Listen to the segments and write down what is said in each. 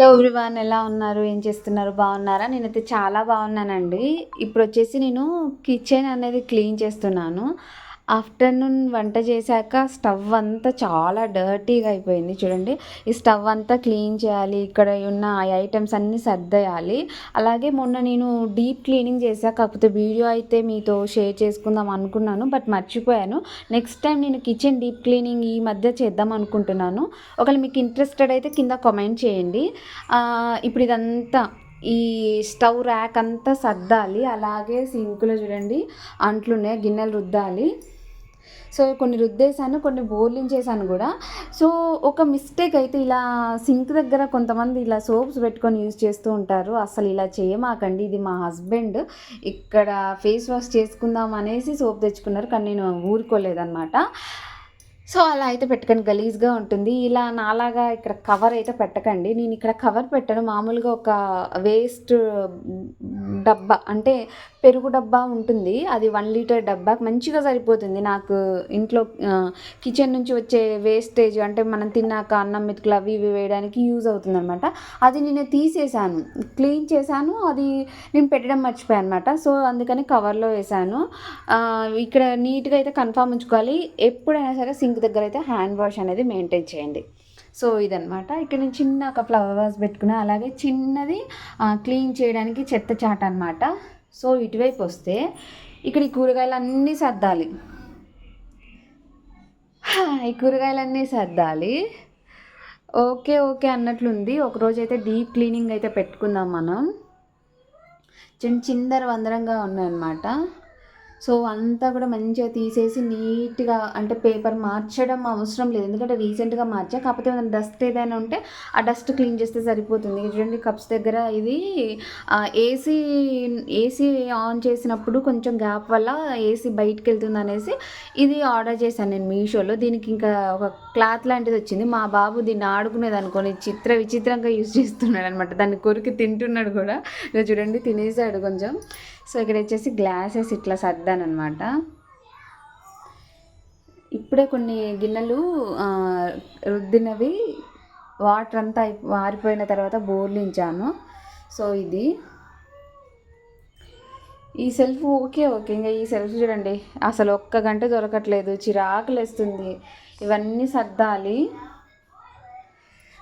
Hello everyone, ఎలా ఉన్నారు? ఏం చేస్తున్నారు? బాగున్నారా? నేనైతే చాలా బాగున్నానండి. ఇప్పుడొచ్చేసి నేను కిచెన్ అనేది క్లీన్ చేస్తున్నాను. ఆఫ్టర్‌నూన్ వంట చేశాక స్టవ్ అంతా చాలా డర్టీగా అయిపోయింది చూడండి. ఈ స్టవ్ అంతా క్లీన్ చేయాలి. ఇక్కడ ఉన్న ఐటెమ్స్ అన్నీ సర్దేయాలి. అలాగే మొన్న నేను డీప్ క్లీనింగ్ చేశా. కాకపోతే వీడియో అయితే మీతో షేర్ చేసుకుందాం అనుకున్నాను. బట్ మర్చిపోయాను. నెక్స్ట్ టైం నేను కిచెన్ డీప్ క్లీనింగ్ ఈ మధ్య చేద్దాం అనుకుంటున్నాను. ఒకవేళ మీకు ఇంట్రెస్టెడ్ అయితే కింద కామెంట్ చేయండి. ఇప్పుడు ఇదంతా ఈ స్టవ్ ర్యాక్ అంతా సర్దాలి. అలాగే సింక్లో చూడండి అంట్లున్నాయి, గిన్నెలు రుద్దాలి. సో కొన్ని రుద్దేశాను, కొన్ని బోర్లించేసాను కూడా. సో ఒక మిస్టేక్ అయితే, ఇలా సింక్ దగ్గర కొంతమంది ఇలా సోప్స్ పెట్టుకొని యూజ్ చేస్తూ ఉంటారు. అసలు ఇలా చేయమాకండి. ఇది మా హస్బెండ్ ఇక్కడ ఫేస్ వాష్ చేసుకుందాం అనేసి సోప్ తెచ్చుకున్నారు, కానీ నేను ఊరుకోలేదన్నమాట. సో అలా అయితే పెట్టకండి, గలీజ్గా ఉంటుంది. ఇలా నాలాగా ఇక్కడ కవర్ అయితే పెట్టకండి. నేను ఇక్కడ కవర్ పెట్టను, మామూలుగా ఒక వేస్ట్ డబ్బా, అంటే పెరుగు డబ్బా ఉంటుంది, అది 1 లీటర్ డబ్బా మంచిగా సరిపోతుంది నాకు. ఇంట్లో కిచెన్ నుంచి వచ్చే వేస్టేజ్, అంటే మనం తిన్నాక అన్నం మెతుకులు అవి ఇవి వేయడానికి యూజ్ అవుతుంది అనమాట. అది నేను తీసేసాను, క్లీన్ చేశాను, అది నేను పెట్టడం మర్చిపోయాను అనమాట. సో అందుకని కవర్లో వేసాను. ఇక్కడ నీట్గా అయితే కన్ఫామ్ ఉంచుకోవాలి. ఎప్పుడైనా సరే సింక్ దగ్గర అయితే హ్యాండ్ వాష్ అనేది మెయింటైన్ చేయండి. సో ఇదనమాట. ఇక్కడ నేను చిన్న ఒక ఫ్లవర్ వాజ్ పెట్టుకున్నా. అలాగే చిన్నది క్లీన్ చేయడానికి చెత్త చాట అనమాట. సో ఇటువైపు వస్తే ఇక్కడ ఈ కూరగాయలన్నీ సర్దాలి. ఈ కూరగాయలన్నీ సర్దాలి. Okay okay అన్నట్లుంది. ఒకరోజు అయితే డీప్ క్లీనింగ్ అయితే పెట్టుకుందాం మనం. చిందర వందరంగా ఉన్నాయన్నమాట. సో అంతా కూడా మంచిగా తీసేసి నీట్గా, అంటే పేపర్ మార్చడం అవసరం లేదు, ఎందుకంటే రీసెంట్గా మార్చా. కాకపోతే ఏదైనా డస్ట్ ఏదైనా ఉంటే ఆ డస్ట్ క్లీన్ చేస్తే సరిపోతుంది. చూడండి కప్స్ దగ్గర ఇది ఏసీ ఏసీ ఆన్ చేసినప్పుడు కొంచెం గ్యాప్ వల్ల ఏసీ బయటికి వెళ్తుంది అనేసి ఇది ఆర్డర్ చేశాను నేను మీషోలో. దీనికి ఇంకా ఒక క్లాత్ లాంటిది వచ్చింది. మా బాబు దీన్ని ఆడుకునేది అనుకోని విచిత్రంగా యూజ్ చేస్తున్నాడు అనమాట. దాన్ని కొరికి తింటున్నాడు కూడా. చూడండి తినేసాడు కొంచెం. సో ఇక్కడ వచ్చేసి గ్లాసెస్ ఇట్లా సర్దాను అనమాట. ఇప్పుడే కొన్ని గిన్నెలు రుద్దినవి వాటర్ అంతా వారిపోయిన తర్వాత బోర్లించాను. సో ఇది ఈ సెల్ఫ్ ఓకే ఇంకా ఈ సెల్ఫ్ చూడండి అసలు ఒక్క గంట దొరకట్లేదు, చిరాకులేస్తుంది. ఇవన్నీ సర్దాలి.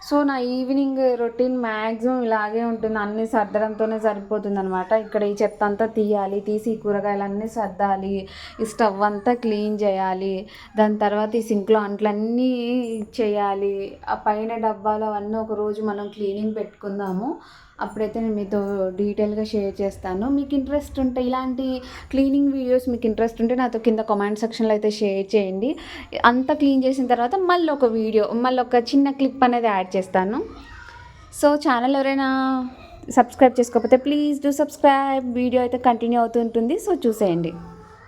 సో నా ఈవినింగ్ రొటీన్ మ్యాక్సిమం ఇలాగే ఉంటుంది, అన్నీ సర్దడంతోనే సరిపోతుంది అనమాట. ఇక్కడ ఈ చెత్త అంతా తీయాలి, తీసి కూరగాయలన్నీ సర్దాలి, ఈ స్టవ్ అంతా క్లీన్ చేయాలి, దాని తర్వాత ఈ సింక్లో అంట్లన్నీ చేయాలి. ఆ పైన డబ్బాలు అవన్నీ ఒకరోజు మనం క్లీనింగ్ పెట్టుకుందాము. అప్పుడైతే నేను మీతో డీటెయిల్గా షేర్ చేస్తాను. మీకు ఇంట్రెస్ట్ ఉంటే, ఇలాంటి క్లీనింగ్ వీడియోస్ మీకు ఇంట్రెస్ట్ ఉంటే నాతో కింద కామెంట్ సెక్షన్లో అయితే షేర్ చేయండి. అంతా క్లీన్ చేసిన తర్వాత మళ్ళీ ఒక వీడియో, మళ్ళీ ఒక చిన్న క్లిప్ అనేది యాడ్ చేస్తాను. సో ఛానల్ ఎవరైనా సబ్స్క్రైబ్ చేసుకోకపోతే ప్లీజ్ డూ సబ్స్క్రైబ్. వీడియో అయితే కంటిన్యూ అవుతుంటుంది, సో చూసేయండి.